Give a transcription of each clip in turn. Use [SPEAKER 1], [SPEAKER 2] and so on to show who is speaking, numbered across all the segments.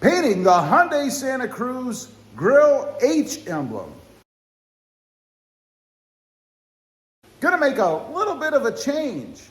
[SPEAKER 1] Painting the Hyundai Santa Cruz Grille H emblem. Gonna make a little bit of a change.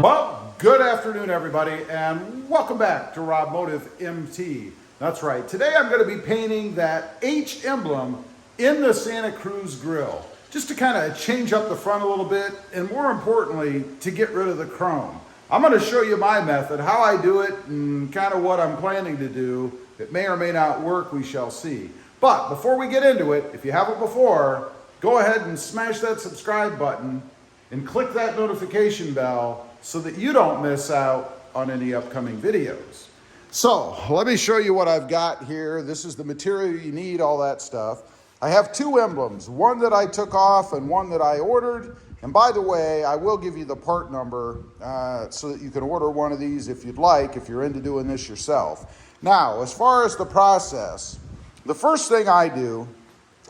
[SPEAKER 1] Well, good afternoon everybody, and welcome back to Rob Motive MT. That's right, today I'm gonna be painting that H emblem in the Santa Cruz Grille, just to kind of change up the front a little bit, and more importantly, to get rid of the chrome. I'm going to show you my method, how I do it, and kind of what I'm planning to do. It may or may not work, we shall see. But before we get into it, if you haven't before, go ahead and smash that subscribe button and click that notification bell so that you don't miss out on any upcoming videos. So let me show you what I've got here. This is the material you need, all that stuff. I have two emblems, one that I took off and one that I ordered. And by the way, I will give you the part number so that you can order one of these if you'd like, if you're into doing this yourself. Now, as far as the process, the first thing I do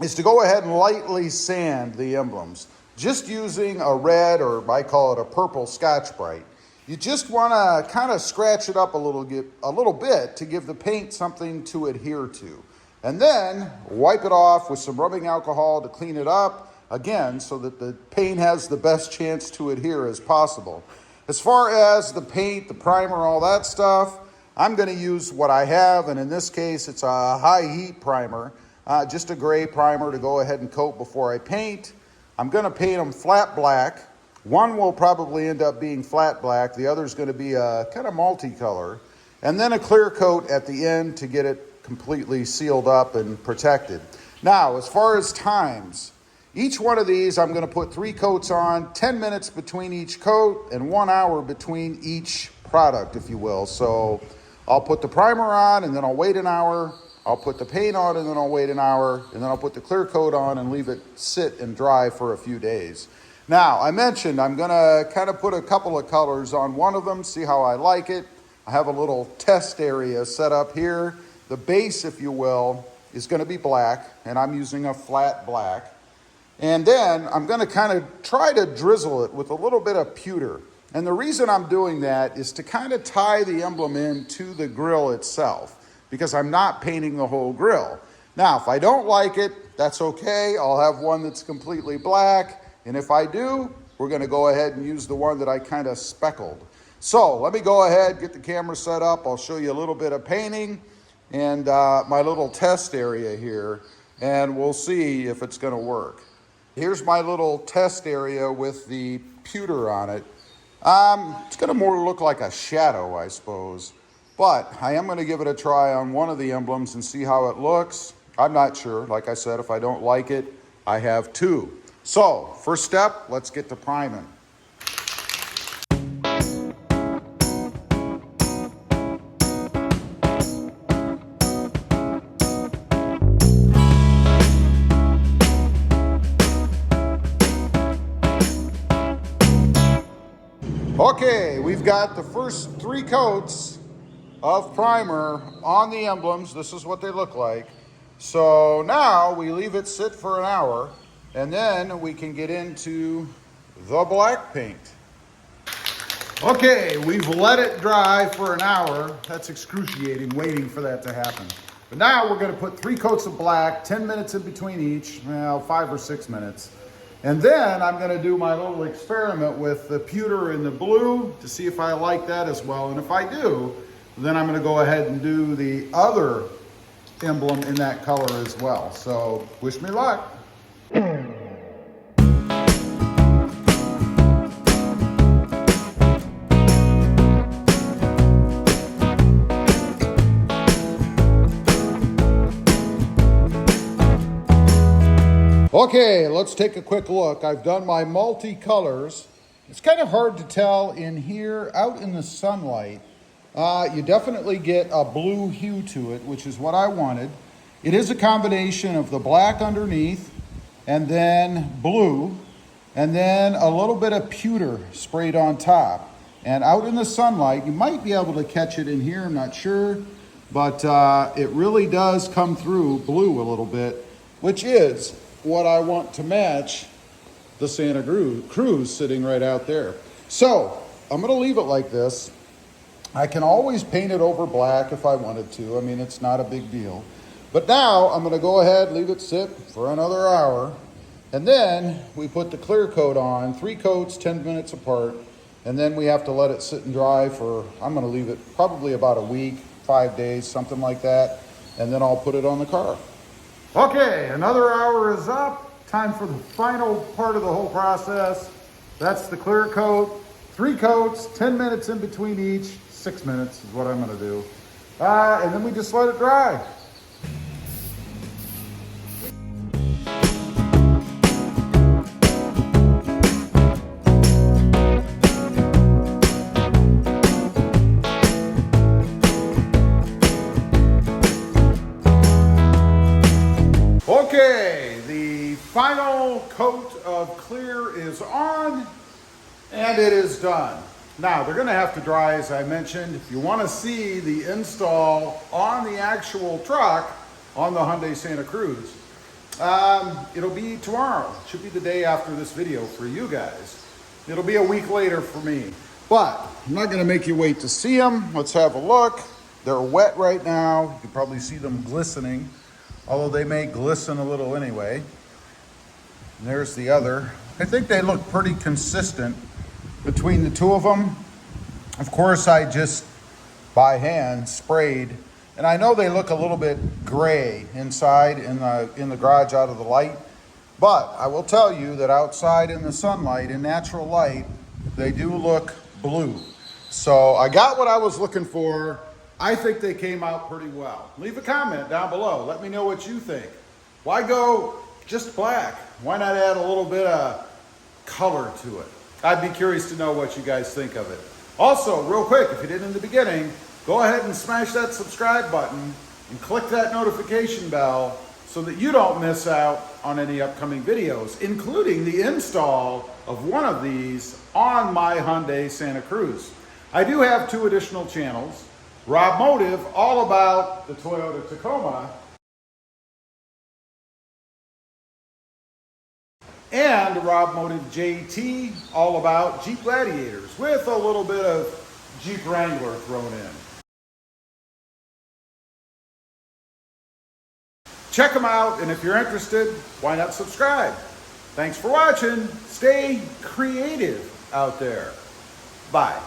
[SPEAKER 1] is to go ahead and lightly sand the emblems, just using a red, or I call it a purple Scotch-Brite. You just want to kind of scratch it up a little bit to give the paint something to adhere to. And then wipe it off with some rubbing alcohol to clean it up, again, so that the paint has the best chance to adhere as possible. As far as the paint, the primer, all that stuff, I'm going to use what I have, and in this case, it's a high heat primer, just a gray primer to go ahead and coat before I paint. I'm going to paint them flat black. One will probably end up being flat black. The other is going to be a kind of multicolor. And then a clear coat at the end to get it completely sealed up and protected. Now, as far as times, each one of these I'm going to put 3 coats on, 10 minutes between each coat and 1 hour between each product, if you will. So I'll put the primer on and then I'll wait an hour. I'll put the paint on and then I'll wait an hour, and then I'll put the clear coat on and leave it sit and dry for a few days. Now, I mentioned I'm going to kind of put a couple of colors on one of them, see how I like it. I have a little test area set up here. The base, if you will, is going to be black, and I'm using a flat black. And then I'm going to kind of try to drizzle it with a little bit of pewter. And the reason I'm doing that is to kind of tie the emblem into the grill itself, because I'm not painting the whole grill. Now, if I don't like it, that's okay. I'll have one that's completely black. And if I do, we're going to go ahead and use the one that I kind of speckled. So let me go ahead, get the camera set up. I'll show you a little bit of painting and my little test area here, and we'll see if it's going to work. Here's my little test area with the pewter on it. It's going to more look like a shadow, I suppose, but I am going to give it a try on one of the emblems and see how it looks. I'm not sure. Like I said, if I don't like it, I have 2. So first step, let's get to priming. Okay, we've got the first 3 coats of primer on the emblems. This is what they look like. So now we leave it sit for an hour, and then we can get into the black paint. Okay, we've let it dry for an hour. That's excruciating, waiting for that to happen. But now we're gonna put 3 coats of black, 10 minutes in between each, well, 5 or 6 minutes. And then I'm going to do my little experiment with the pewter and the blue to see if I like that as well. And if I do, then I'm going to go ahead and do the other emblem in that color as well. So wish me luck. Okay, let's take a quick look. I've done my multi-colors. It's kind of hard to tell in here, out in the sunlight. You definitely get a blue hue to it, which is what I wanted. It is a combination of the black underneath, and then blue, and then a little bit of pewter sprayed on top. And out in the sunlight, you might be able to catch it in here, I'm not sure, but it really does come through blue a little bit, which is what I want to match the Santa Cruz sitting right out there. So I'm gonna leave it like this. I can always paint it over black if I wanted to. I mean, it's not a big deal. But now I'm gonna go ahead, leave it sit for another hour. And then we put the clear coat on, 3 coats, 10 minutes apart. And then we have to let it sit and dry for, I'm gonna leave it probably about a week, 5 days, something like that. And then I'll put it on the car. Okay, another hour is up. Time for the final part of the whole process. That's the clear coat. 3 coats, 10 minutes in between each. 6 minutes is what I'm gonna do. And then we just let it dry. Okay, the final coat of clear is on and it is done. Now they're going to have to dry, as I mentioned. If you want to see the install on the actual truck on the Hyundai Santa Cruz, it'll be tomorrow. It should be the day after this video for you guys. It'll be a week later for me. But I'm not going to make you wait to see them. Let's have a look. They're wet right now. You can probably see them glistening, although they may glisten a little anyway. And there's the other. I think they look pretty consistent between the two of them. Of course, I just by hand sprayed, and I know they look a little bit gray inside in the garage out of the light, but I will tell you that outside in the sunlight, in natural light, they do look blue. So I got what I was looking for. I think they came out pretty well. Leave a comment down below. Let me know what you think. Why go just black? Why not add a little bit of color to it? I'd be curious to know what you guys think of it. Also, real quick, if you didn't in the beginning, go ahead and smash that subscribe button and click that notification bell so that you don't miss out on any upcoming videos, including the install of one of these on my Hyundai Santa Cruz. I do have 2 additional channels. Rob Motive, all about the Toyota Tacoma, and Rob Motive JT, all about Jeep Gladiators, with a little bit of Jeep Wrangler thrown in. Check them out, and if you're interested, why not subscribe? Thanks for watching. Stay creative out there. Bye.